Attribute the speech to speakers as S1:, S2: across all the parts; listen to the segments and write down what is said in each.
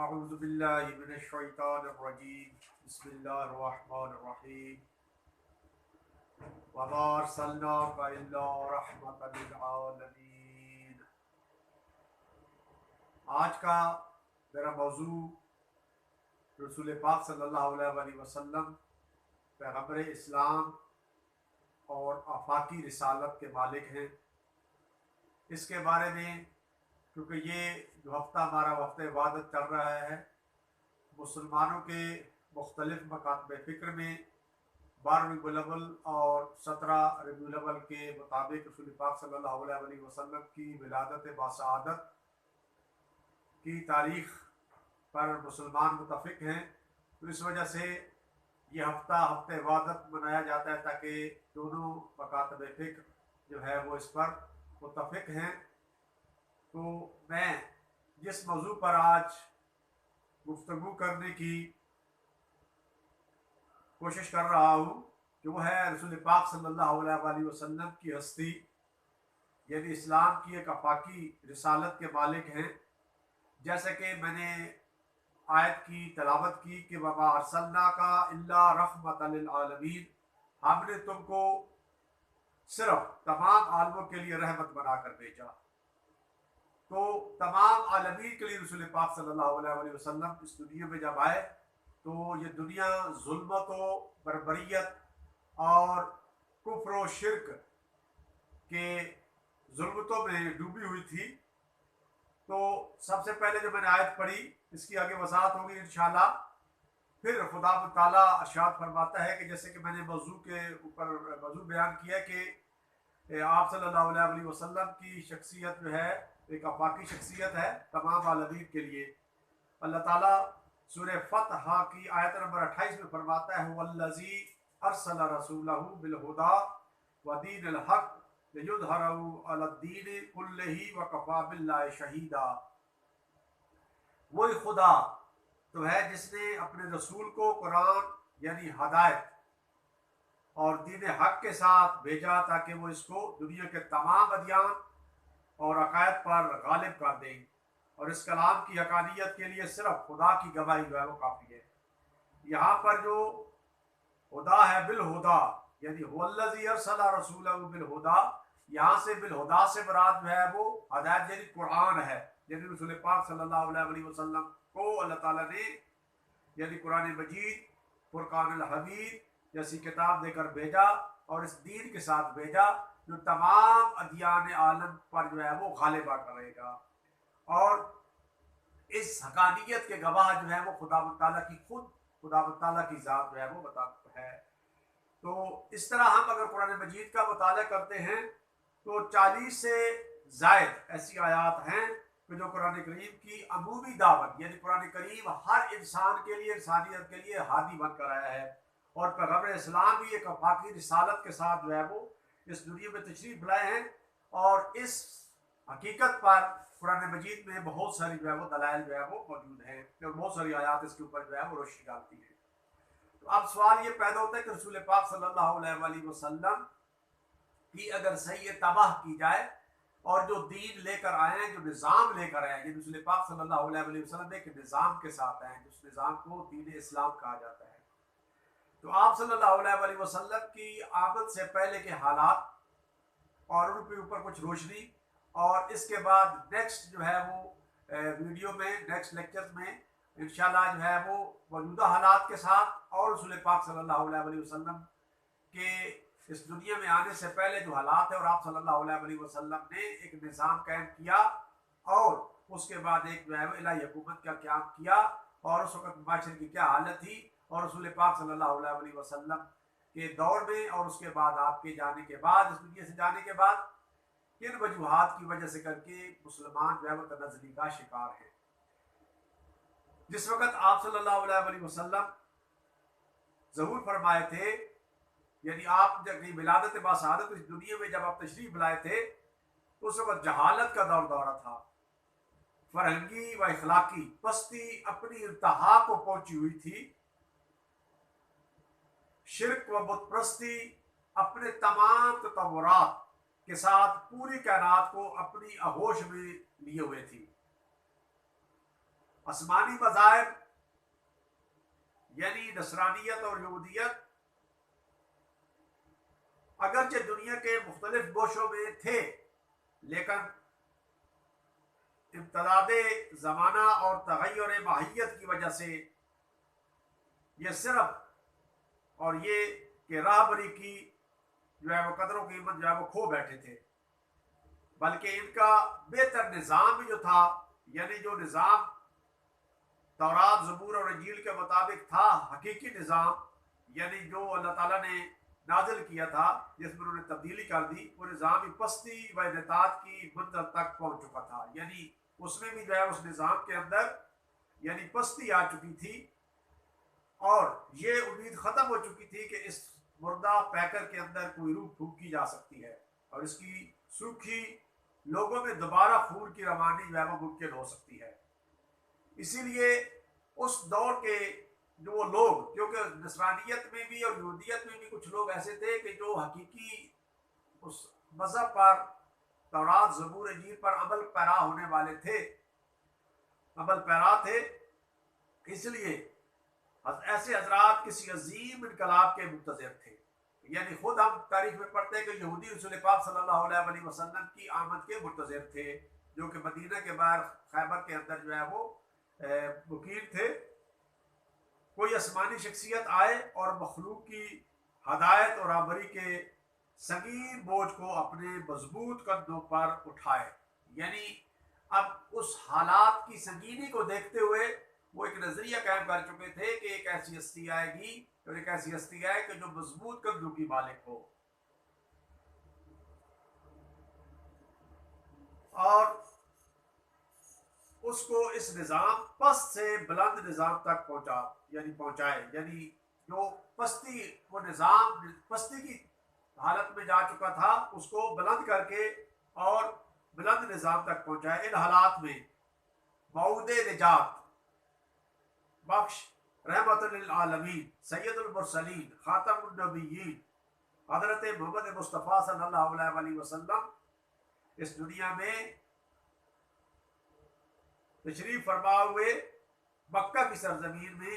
S1: اعوذ باللہ من الشیطان الرجیم بسم اللہ الرحمن الرحیم وما ارسلناک الا رحمۃ للعالمین۔ آج کا میرا موضوع رسول پاک صلی اللہ علیہ وآلہ وسلم پیغمبر اسلام اور آفاقی رسالت کے مالک ہیں، اس کے بارے میں، کیونکہ یہ جو ہفتہ ہمارا وقت عبادت چل رہا ہے، مسلمانوں کے مختلف مکاتب فکر میں 12 ربیع الاول اور 17 ربیع الاول کے مطابق رسول پاک صلی اللہ علیہ وآلہ وسلم کی ولادت باسعادت کی تاریخ پر مسلمان متفق ہیں، تو اس وجہ سے یہ ہفتہ عبادت منایا جاتا ہے تاکہ دونوں مکاتب فکر جو ہے وہ اس پر متفق ہیں۔ تو میں جس موضوع پر آج گفتگو کرنے کی کوشش کر رہا ہوں کہ وہ ہے رسول پاک صلی اللہ علیہ وآلہ وسلم کی ہستی، یعنی اسلام کی ایک آفاقی رسالت کے مالک ہیں۔ جیسے کہ میں نے آیت کی تلاوت کی کہ وَمَا أَرْسَلْنَاكَ إِلَّا رَحْمَةً لِلْعَالَمِينَ، ہم نے تم کو صرف تمام عالموں کے لیے رحمت بنا کر بھیجا۔ تو تمام عالمین کے لیے رسول پاک صلی اللہ علیہ وآلہ وسلم اس دنیا میں جب آئے تو یہ دنیا ظلمت و بربریت اور کفر و شرک کے ظلمتوں میں ڈوبی ہوئی تھی۔ تو سب سے پہلے جو میں نے آیت پڑھی، اس کی آگے وضاحت ہوگی انشاءاللہ۔ پھر خدا تعالیٰ ارشاد فرماتا ہے کہ جیسے کہ میں نے موضوع کے اوپر موضوع بیان کیا کہ آپ صلی اللہ علیہ وآلہ وسلم کی شخصیت جو ہے ایک آفاقی شخصیت ہے تمام عالمین کے لیے۔ اللہ تعالیٰ سورہ فتح کی آیت نمبر 28 میں فرماتا ہے وَالَّذِي أَرْسَلَ رَسُولَهُ بِالْهُدَى وَدِينِ الْحَقِّ لِيُظْهِرَهُ عَلَى الدِّينِ كُلِّهِ وَكَفَى بِاللَّهِ شَهِيدًا۔ وہی خدا تو ہے جس نے اپنے رسول کو قرآن یعنی ہدایت اور دین حق کے ساتھ بھیجا تاکہ وہ اس کو دنیا کے تمام ادیان اور عقائد پر غالب کر دیں، اور اس کلام کی حقانیت کے لیے صرف خدا کی گواہی جو ہے وہ کافی ہے۔ یہاں پر جو خدا ہے بالہدا، یعنی هو الذی ارسل رسولہ بالہدا، یہاں سے بالہدا سے مراد جو ہے وہ ہدایت یعنی قرآن ہے، یعنی رسول پاک صلی اللہ علیہ وآلہ وسلم کو اللہ تعالیٰ نے یعنی قرآن مجید، فرقان الحمید جیسی کتاب دے کر بھیجا، اور اس دین کے ساتھ بھیجا جو تمام ادیان عالم پر جو ہے وہ غالبہ کرے گا، اور اس حقانیت کے گواہ جو ہے وہ خدا تعالیٰ کی خود خدا تعالیٰ کی ذات جو ہے وہ بتاتا ہے۔ تو اس طرح ہم اگر قرآن مجید کا مطالعہ کرتے ہیں تو 40 سے زائد ایسی آیات ہیں کہ جو قرآن کریم کی عمومی دعوت، یعنی قرآن کریم ہر انسان کے لیے، انسانیت کے لیے ہادی بن کر آیا ہے، اور پیغمبر اسلام بھی ایک آفاقی رسالت کے ساتھ جو ہے وہ اس دنیا میں تشریف لائے ہیں، اور اس حقیقت پر قرآن مجید میں بہت ساری جو ہے وہ دلائل جو ہے وہ موجود ہیں، اور بہت ساری آیات اس کے اوپر جو ہے وہ روشنی ڈالتی ہیں۔ تو اب سوال یہ پیدا ہوتا ہے کہ رسول پاک صلی اللہ علیہ وآلہ وسلم کی اگر صحیح تباہ کی جائے، اور جو دین لے کر آئے ہیں، جو نظام لے کر آئے ہیں، یہ رسول پاک صلی اللہ علیہ وآلہ وسلم ایک نظام کے ساتھ آئے ہیں، جس نظام کو دین اسلام کہا جاتا ہے۔ تو آپ صلی اللہ علیہ وآلہ وسلم کی آمد سے پہلے کے حالات اور ان کے اوپر کچھ روشنی، اور اس کے بعد نیکسٹ جو ہے وہ ویڈیو میں، نیکسٹ لیکچرز میں انشاءاللہ جو ہے وہ موجودہ حالات کے ساتھ اور رسول پاک صلی اللہ علیہ وآلہ وسلم کے اس دنیا میں آنے سے پہلے جو حالات ہیں، اور آپ صلی اللہ علیہ وآلہ وسلم نے ایک نظام قائم کیا، اور اس کے بعد ایک جو ہے وہ الہی حکومت کا قیام کیا، اور اس وقت معاشرے کی کیا حالت تھی، اور رسول پاک صلی اللہ علیہ وآلہ وسلم کے دور میں اور اس کے بعد آپ کے جانے کے بعد، اس دنیا سے جانے کے بعد کن وجوہات کی وجہ سے کر کے مسلمان جو ہے وہ تنزلی کا شکار ہیں۔ جس وقت آپ صلی اللہ علیہ وآلہ وسلم ظہور فرمائے تھے، یعنی آپ جب ولادت باسعادت اس دنیا میں جب آپ تشریف لائے تھے، اس وقت جہالت کا دورہ تھا، فرہنگی و اخلاقی پستی اپنی انتہا کو پہنچی ہوئی تھی، شرک و بت پرستی اپنے تمام تطورات کے ساتھ پوری کائنات کو اپنی آغوش میں لیے ہوئے تھی۔ آسمانی مذاہب یعنی نصرانیت اور یہودیت اگرچہ دنیا کے مختلف گوشوں میں تھے، لیکن امتداد زمانہ اور تغیر ماہیت کی وجہ سے یہ صرف اور یہ کہ راہبری کی جو ہے وہ قدر و قیمت جو ہے وہ کھو بیٹھے تھے، بلکہ ان کا بہتر نظام بھی جو تھا، یعنی جو نظام تورات، زبور اور انجیل کے مطابق تھا، حقیقی نظام، یعنی جو اللہ تعالیٰ نے نازل کیا تھا، جس میں انہوں نے تبدیلی کر دی، وہ نظام پستی و انحطاط کی منزل تک پہنچ چکا تھا، یعنی اس میں بھی جو ہے اس نظام کے اندر یعنی پستی آ چکی تھی، اور یہ امید ختم ہو چکی تھی کہ اس مردہ پیکر کے اندر کوئی روح پھونکی جا سکتی ہے اور اس کی سوکھی لوگوں میں دوبارہ خون کی روانی جو ہے وہ ممکن ہو سکتی ہے۔ اسی لیے اس دور کے جو وہ لوگ، کیونکہ نصرانیت میں بھی اور یہودیت میں بھی کچھ لوگ ایسے تھے کہ جو حقیقی اس مذہب پر، تورات، زبور، انجیل پر عمل پیرا ہونے والے تھے، عمل پیرا تھے، اس لیے ایسے حضرات کسی عظیم انقلاب کے منتظر تھے۔ یعنی خود ہم تاریخ میں پڑھتے ہیں کہ یہودی رسول پاک صلی اللہ علیہ وآلہ وسلم کی آمد کے منتظر تھے، جو کہ مدینہ کے باہر خیبر کے اندر جو ہے وہ مقیم تھے۔ کوئی آسمانی شخصیت آئے اور مخلوق کی ہدایت اور رہبری کے سنگین بوجھ کو اپنے مضبوط کندھوں پر اٹھائے۔ یعنی اب اس حالات کی سنگینی کو دیکھتے ہوئے وہ ایک نظریہ قائم کر چکے تھے کہ ایک ایسی ہستی آئے گی اور ایک ایسی ہستی آئے کہ جو مضبوط کندھوں کی مالک ہو، اور اس کو اس نظام پست سے بلند نظام تک پہنچائے، یعنی جو پستی، وہ نظام پستی کی حالت میں جا چکا تھا، اس کو بلند کر کے اور بلند نظام تک پہنچائے۔ ان حالات میں موعود نجات بخش، رحمت للعالمین، سید المرسلین، خاتم النبیین، حضرت محمد مصطفیٰ صلی اللہ علیہ وآلہ وسلم اس دنیا میں تشریف فرما ہوئے مکہ کی سرزمین میں،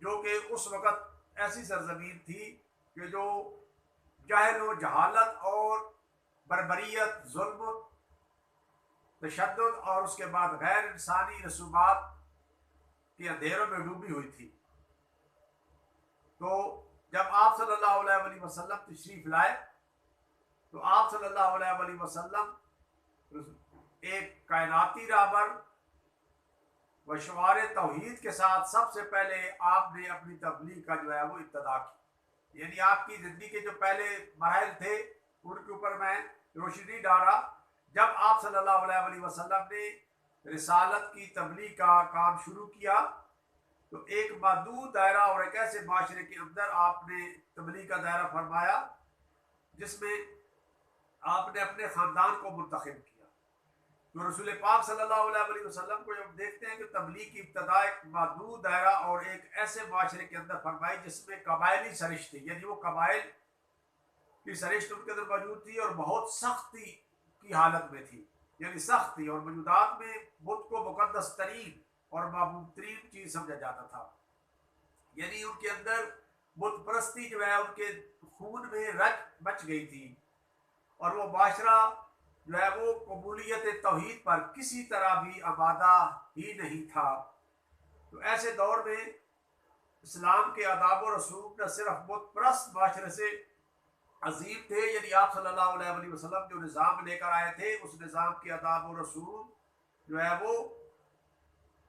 S1: جو کہ اس وقت ایسی سرزمین تھی کہ جو جہل و جہالت اور بربریت، ظلم، تشدد اور اس کے بعد غیر انسانی رسومات کے اندھیروں میں ڈوبی ہوئی تھی۔ تو جب آپ صلی اللہ علیہ وآلہ وسلم تشریف لائے تو آپ صلی اللہ علیہ وآلہ وسلم ایک کائناتی رہبر و شعار توحید کے ساتھ سب سے پہلے آپ نے اپنی تبلیغ کا جو ہے وہ ابتدا کی۔ یعنی آپ کی زندگی کے جو پہلے مراحل تھے ان کے اوپر میں روشنی ڈالا۔ جب آپ صلی اللہ علیہ وآلہ وسلم نے رسالت کی تبلیغ کا کام شروع کیا تو ایک محدود دائرہ اور ایک ایسے معاشرے کے اندر آپ نے تبلیغ کا دائرہ فرمایا جس میں آپ نے اپنے خاندان کو منتخب کیا۔ تو رسول پاک صلی اللہ علیہ وآلہ وسلم کو جب دیکھتے ہیں کہ تبلیغ کی ابتدا ایک محدود دائرہ اور ایک ایسے معاشرے کے اندر فرمائی جس میں قبائلی سرشت تھی، یعنی وہ قبائل کی سرشت ان کے اندر موجود تھی اور بہت سختی کی حالت میں تھی، یعنی سخت تھی، اور موجودات میں بت کو مقدس ترین اور محبوب ترین چیز سمجھا جاتا تھا۔ یعنی ان کے اندر بت پرستی جو ہے ان کے خون میں رچ بچ گئی تھی، اور وہ معاشرہ جو ہے وہ قبولیت توحید پر کسی طرح بھی آمادہ ہی نہیں تھا۔ تو ایسے دور میں اسلام کے آداب و رسوم نہ صرف بت پرست معاشرے سے عظیم تھے، یعنی آپ صلی اللہ علیہ وآلہ وسلم جو نظام لے کر آئے تھے اس نظام کے آداب و رسوم جو ہے وہ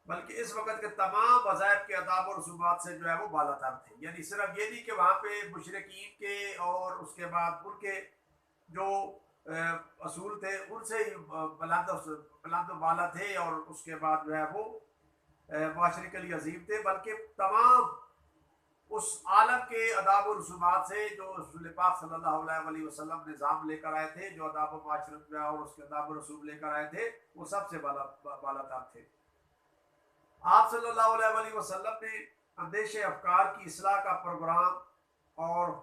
S1: بلکہ اس وقت کے تمام مذاہب کے آداب و رسومات سے جو ہے وہ بالا تر تھے۔ یعنی صرف یہ نہیں کہ وہاں پہ مشرکین کے اور اس کے بعد ان کے جو اصول تھے ان سے ہی بلند و بالا تھے اور اس کے بعد جو ہے وہ معاشرے کے لیے عظیم تھے، بلکہ تمام اس عالم کے آداب و رسومات سے جو رسول پاک صلی اللہ علیہ وآلہ وسلم نظام لے کر آئے تھے، جو آداب و معاشرت میں اور اس کے آداب و رسوم لے کر آئے تھے، وہ سب سے بالا تر تھے۔ آپ صلی اللہ علیہ وآلہ وسلم نے اندیش افکار کی اصلاح کا پروگرام اور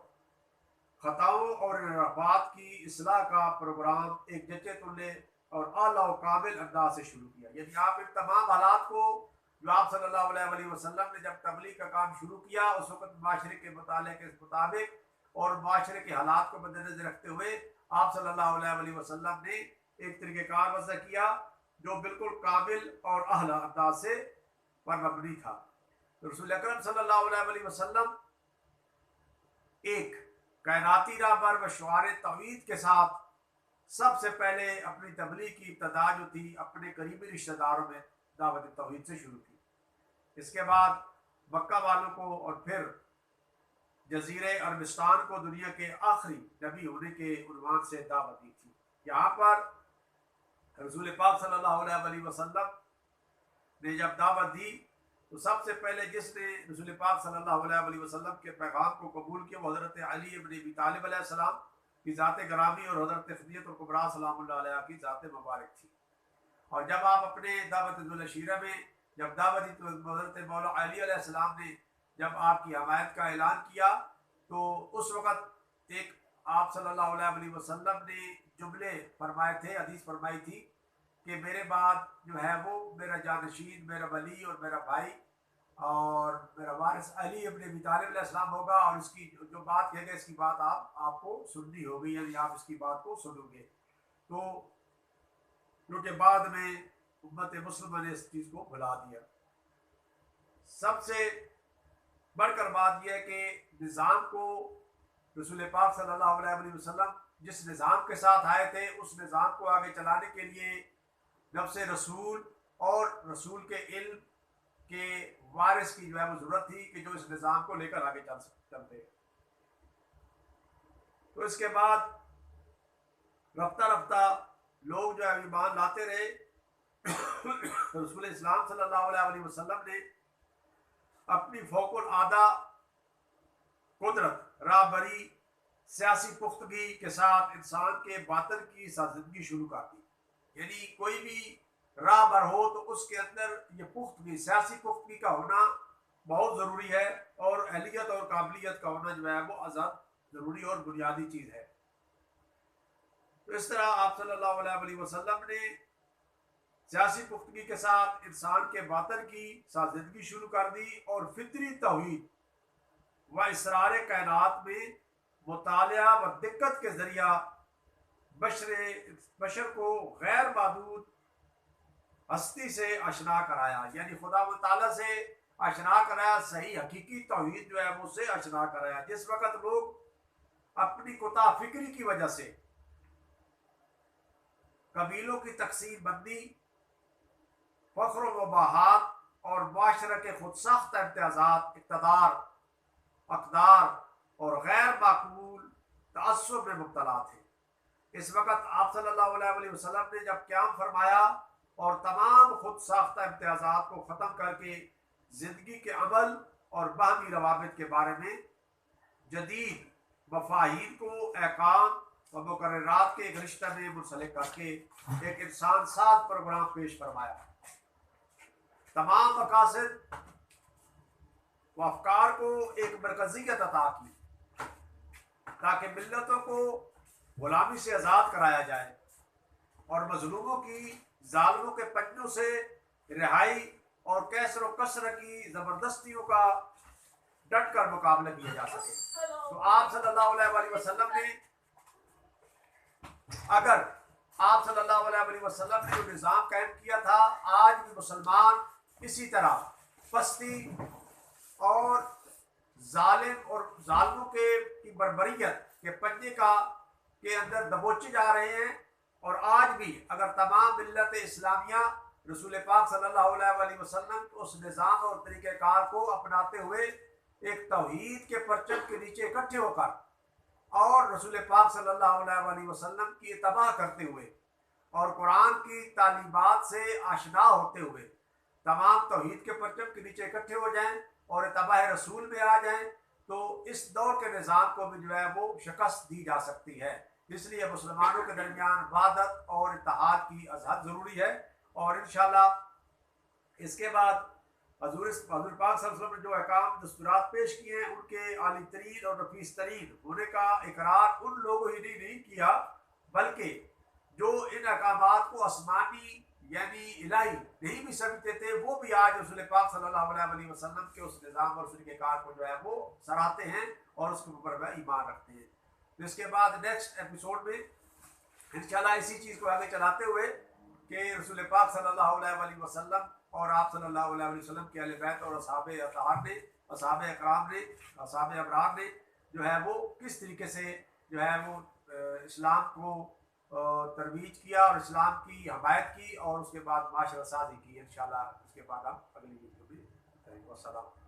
S1: خطاؤں اور انحرافات کی اصلاح کا پروگرام ایک جچے تلے اور اعلیٰ و کامل انداز سے شروع کیا. یعنی آپ ان تمام حالات کو جو آپ صلی اللہ علیہ وسلم نے جب تبلیغ کا کام شروع کیا اس وقت معاشرے کے مطالعے کے مطابق اور معاشرے کے حالات کو مد نظر رکھتے ہوئے آپ صلی اللہ علیہ وسلم نے ایک طریقہ کار وضع کیا جو بالکل کامل اور اعلیٰ انداز سے پر مبنی تھا. رسول اکرم صلی اللہ علیہ وسلم ایک کائناتی راہبر و شعار توحید کے ساتھ سب سے پہلے اپنی تبلیغ کی ابتدا جو تھی اپنے قریبی رشتہ داروں میں دعوت توحید سے شروع کی. اس کے بعد مکہ والوں کو اور پھر جزیرے عربستان کو دنیا کے آخری نبی ہونے کے عنوان سے دعوت دی تھی. یہاں پر رسول پاک صلی اللہ علیہ وسلم نے جب دعوت دی تو سب سے پہلے جس نے رسول پاک صلی اللہ علیہ وسلم کے پیغام کو قبول کیا وہ حضرت علی ابن ابی طالب علیہ السلام کی ذات گرامی اور حضرت خدیجہ الکبریٰ سلام اللہ علیہ کی ذات مبارک تھی. اور جب آپ اپنے دعوت ذوالعشیرہ میں جب دعوت دی تو حضرت مولا علی علیہ السلام نے جب آپ کی حمایت کا اعلان کیا تو اس وقت ایک آپ صلی اللہ علیہ وسلم نے جملے فرمائے تھے, حدیث فرمائی تھی کہ میرے بعد جو ہے وہ میرا جانشین میرا ولی اور میرا بھائی اور میرا وارث علی ابن ابی طالب علیہ السلام ہوگا, اور اس کی جو بات کہے گا اس کی بات آپ کو سننی ہوگی, یعنی آپ اس کی بات کو سنو گے. تو کیونکہ بعد میں امت مسلمہ نے اس چیز کو بھلا دیا. سب سے بڑھ کر بات یہ ہے کہ نظام کو رسول پاک صلی اللہ علیہ وسلم جس نظام کے ساتھ آئے تھے اس نظام کو آگے چلانے کے لیے نفس رسول اور رسول کے علم کے وارث کی جو ہے وہ ضرورت تھی کہ جو اس نظام کو لے کر آگے چلتے. تو اس کے بعد رفتہ رفتہ لوگ جو ہے ایمان لاتے رہے. رسول اسلام صلی اللہ علیہ وسلم نے اپنی فوق العادہ قدرت راہبری سیاسی پختگی کے ساتھ انسان کے باطن کی سازندگی شروع کر دی. یعنی کوئی بھی راہبر ہو تو اس کے اندر یہ پختگی سیاسی پختگی کا ہونا بہت ضروری ہے, اور اہلیت اور قابلیت کا ہونا جو ہے وہ ازحد ضروری اور بنیادی چیز ہے. تو اس طرح آپ صلی اللہ علیہ وسلم نے سیاسی پختگی کے ساتھ انسان کے باطن کی سازندگی شروع کر دی اور فطری توحید و اسرار کائنات میں مطالعہ و دقت کے ذریعہ بشر کو غیر معدود ہستی سے آشنا کرایا. یعنی خدا و تعالیٰ سے آشنا کرایا, صحیح حقیقی توحید جو ہے وہ سے آشنا کرایا. جس وقت لوگ اپنی کوتاہ فکری کی وجہ سے قبیلوں کی تقسیم بندی, فخر و مباحات اور معاشرہ کے خود ساخت امتیازات, اقتدار, اقدار اور غیر معقول تعصب میں مبتلا تھے. اس وقت آپ صلی اللہ علیہ وسلم نے جب قیام فرمایا اور تمام خود ساختہ امتیازات کو ختم کر کے زندگی کے عمل اور باہمی روابط کے بارے میں جدید مفاہیم کو احکام و مقررات کے ایک رشتہ میں منسلک کر کے ایک انسان ساز پروگرام پیش فرمایا. تمام مقاصد و افکار کو ایک مرکزیت عطا کی تاکہ ملتوں کو غلامی سے آزاد کرایا جائے اور مظلوموں کی ظالموں کے پنجوں سے رہائی اور کیسر و کسر کی زبردستیوں کا ڈٹ کر مقابلہ کیا جا سکے. تو آپ صلی اللہ علیہ وسلم نے اگر آپ صلی اللہ علیہ وسلم نے جو نظام قائم کیا تھا, آج بھی مسلمان اسی طرح پستی اور ظالم اور ظالموں کی بربریت کے پنجے کے اندر دبوچے جا رہے ہیں. اور آج بھی اگر تمام ملت اسلامیہ رسول پاک صلی اللہ علیہ وسلم اس نظام اور طریقہ کار کو اپناتے ہوئے ایک توحید کے پرچم کے نیچے اکٹھے ہو کر اور رسول پاک صلی اللہ علیہ وسلم کی اتباع کرتے ہوئے اور قرآن کی تعلیمات سے آشنا ہوتے ہوئے تمام توحید کے پرچم کے نیچے اکٹھے ہو جائیں اور اتباع رسول میں آ جائیں تو اس دور کے نظام کو بھی جو ہے وہ شکست دی جا سکتی ہے. اس لیے مسلمانوں کے درمیان وحدت اور اتحاد کی ازحد ضروری ہے. اور انشاءاللہ اس کے بعد حضور پاک صلی اللہ علیہ وسلم نے جو احکام دستورات پیش کیے ہیں ان کے عالی ترین اور نفیس ترین ہونے کا اقرار ان لوگوں ہی نہیں کیا بلکہ جو ان احکامات کو آسمانی یعنی الہی نہیں بھی سمجھتے تھے، وہ بھی آج رسول پاک صلی اللہ علیہ وسلم کے اس نظام اور اس کے کار کو جو ہے وہ سراہتے ہیں اور اس کے اوپر وہ ایمان رکھتے ہیں۔ تو اس کے بعد نیکسٹ ایپیسوڈ میں انشاءاللہ اسی چیز کو آگے چلاتے ہوئے کہ رسول پاک صلی اللہ علیہ وسلم اور آپ صلی اللہ علیہ وسلم کے اہل بیت اور اصحاب اطہار نے، اصحاب اکرام نے، اصحاب ابرار نے جو ہے وہ کس طریقے سے جو ہے وہ اسلام کو ترویج کیا اور اسلام کی حمایت کی اور اس کے بعد معاشرہ سازی کی۔ انشاءاللہ اس کے بعد ہم اگلی ویڈیو میں کریں گے۔ والسلام۔